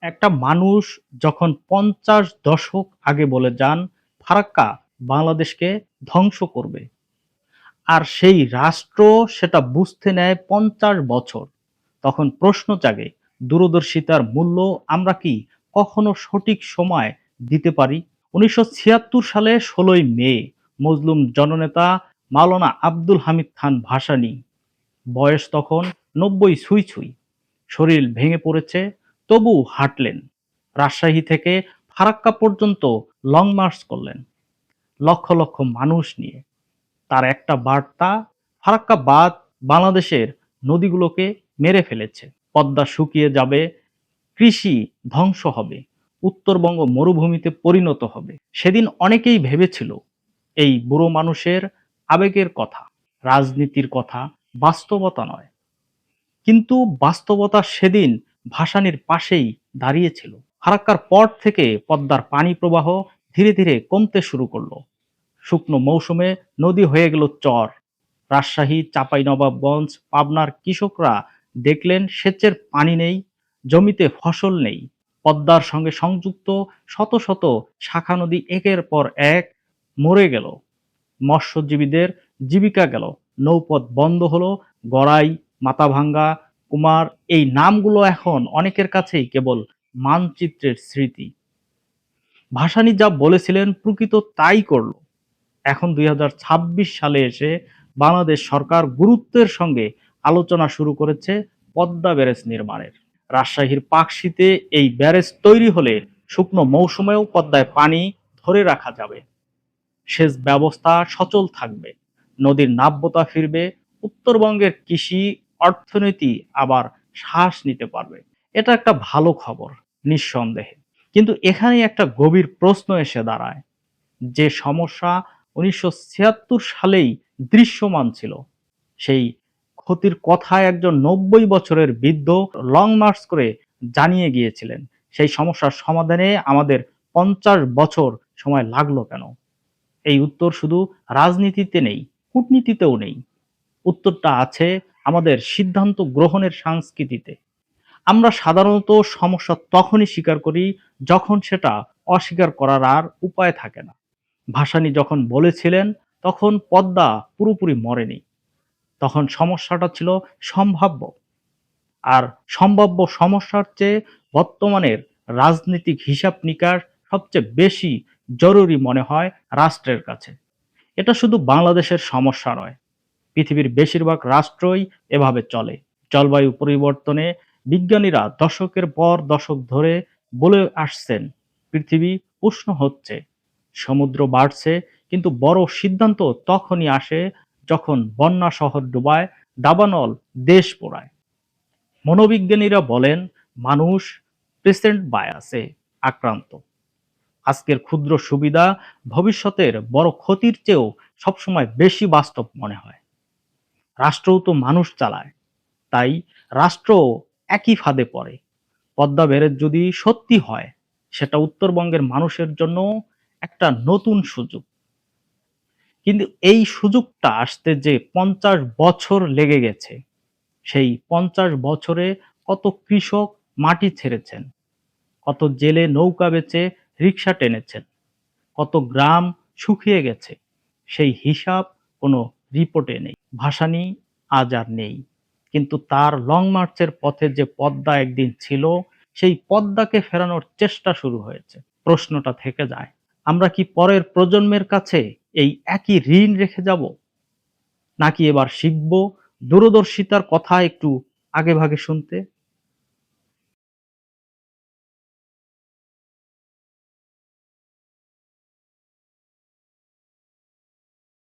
একটা মানুষ যখন ৫০ দশক আগে বলে যান ফারাক্কা বাংলাদেশকে ধ্বংস করবে, আর সেই রাষ্ট্র সেটা বুঝতে নেয় ৫০ বছর, তখন প্রশ্ন জাগে দূরদর্শিতার মূল্য আমরা কি কখনো সঠিক সময় দিতে পারি? ১৯৭৬ সালে ১৬ই মে মজলুম জননেতা মাওলানা আব্দুল হামিদ খান ভাসানী, বয়স তখন ৯০ ছুঁই ছুঁই, শরীর ভেঙে পড়েছে, তবু হাঁটলেন। রাজশাহী থেকে ফারাক্কা পর্যন্ত লং মার্চ করলেন লক্ষ লক্ষ মানুষ নিয়ে। তার একটা বার্তা, ফারাক্কা বাঁধ বাংলাদেশের নদীগুলোকে মেরে ফেলেছে, পদ্মা শুকিয়ে যাবে, কৃষি ধ্বংস হবে, উত্তরবঙ্গ মরুভূমিতে পরিণত হবে। সেদিন অনেকেই ভেবেছিল এই বুড়ো মানুষের আবেগের কথা, রাজনীতির কথা, বাস্তবতা নয়। কিন্তু বাস্তবতা সেদিন ভাসানীর পাশেই দাঁড়িয়েছিল। ফারাক্কার পর থেকে পদ্মার পানি প্রবাহ ধীরে ধীরে কমতে শুরু করলো। শুকনো মৌসুমে নদী হয়ে গেল চর। রাজশাহী, চাঁপাইনবাবগঞ্জ, পাবনার কৃষকরা দেখলেন সেচের পানি নেই, জমিতে ফসল নেই। পদ্মার সঙ্গে সংযুক্ত শত শত শাখা নদী একের পর এক মরে গেল। মৎস্যজীবীদের জীবিকা গেল, নৌপথ বন্ধ হলো। গড়াই, মাথাভাঙ্গা, কুমার, এই নামগুলো এখন অনেকের কাছেই কেবল মানচিত্রের স্মৃতি। ভাসানী যা বলেছিলেন প্রকৃত তাই করল। এখন ২০২৬ সালে এসে বাংলাদেশ সরকার গুরুত্বের সঙ্গে আলোচনা শুরু করেছে পদ্মা ব্যারেজ নির্মাণের। রাজশাহীর পাকশীতে এই ব্যারেজ তৈরি হলে শুকনো মৌসুমেও পদ্মায় পানি ধরে রাখা যাবে, সেচ ব্যবস্থা সচল থাকবে, নদীর নাব্যতা ফিরবে, উত্তরবঙ্গের কৃষি অর্থনীতি আবার শ্বাস নিতে পারবে। এটা একটা ভালো খবর নিঃসন্দেহে। কিন্তু এখানেই একটা গভীর প্রশ্ন এসে দাঁড়ায়, যে সমস্যা ১৯৭৬ সালেই দৃশ্যমান ছিল, সেই ক্ষতির কথা একজন ৯০ বছরের বৃদ্ধ লং মার্চ করে জানিয়ে গিয়েছিলেন, সেই সমস্যার সমাধানে আমাদের ৫০ বছর সময় লাগলো কেন? এই উত্তর শুধু রাজনীতিতে নেই, কূটনীতিতেও নেই। উত্তরটা আছে আমাদের সিদ্ধান্ত গ্রহণের সংস্কৃতিতে। আমরা সাধারণত সমস্যা তখনই স্বীকার করি যখন সেটা অস্বীকার করার আর উপায় থাকে না। ভাসানী যখন বলেছিলেন তখন পদ্মা পুরোপুরি মরেনি, তখন সমস্যাটা ছিল সম্ভাব্য। আর সম্ভাব্য সমস্যার চেয়ে বর্তমানের রাজনৈতিক হিসাব নিকাশ সবচেয়ে বেশি জরুরি মনে হয় রাষ্ট্রের কাছে। এটা শুধু বাংলাদেশের সমস্যা নয়, পৃথিবীর বেশিরভাগ রাষ্ট্রই এভাবে চলে। জলবায়ু পরিবর্তনে বিজ্ঞানীরা দশকের পর দশক ধরে বলে আসছেন পৃথিবী উষ্ণ হচ্ছে, সমুদ্র বাড়ছে, কিন্তু বড় সিদ্ধান্ত তখনই আসে যখন বন্যা শহর ডুবায়, দাবানল দেশ পোড়ায়। মনোবিজ্ঞানীরা বলেন মানুষ প্রেসেন্ট বায়াসে আক্রান্ত। আজকের ক্ষুদ্র সুবিধা ভবিষ্যতের বড় ক্ষতির চেয়েও সবসময় বেশি বাস্তব মনে হয়। রাষ্ট্রও তো মানুষ চালায়, তাই রাষ্ট্রও একই ফাঁদে পড়ে। পদ্মা ব্যারেজ যদি সত্যি হয়, সেটা উত্তরবঙ্গের মানুষের জন্য একটা নতুন সুযোগ। কিন্তু এই সুযোগটা আসতে যে ৫০ বছর লেগে গেছে, সেই ৫০ বছরে কত কৃষক মাটি ছেড়েছেন, কত জেলে নৌকা বেচে রিক্সা টেনেছেন, কত গ্রাম শুকিয়ে গেছে, সেই হিসাব কোনো রিপোর্টে নেই। ভাসানী আজ আর নেই, কিন্তু তার লং মার্চের পথে যে পদ্মা একদিন ছিল, সেই পদ্মাকে ফেরানোর চেষ্টা শুরু হয়েছে। প্রশ্নটা থেকে যায়, আমরা কি পরের প্রজন্মের কাছে এই একই ঋণ রেখে যাব, নাকি এবার শিখব দূরদর্শিতার কথা একটু আগে ভাগে শুনতে?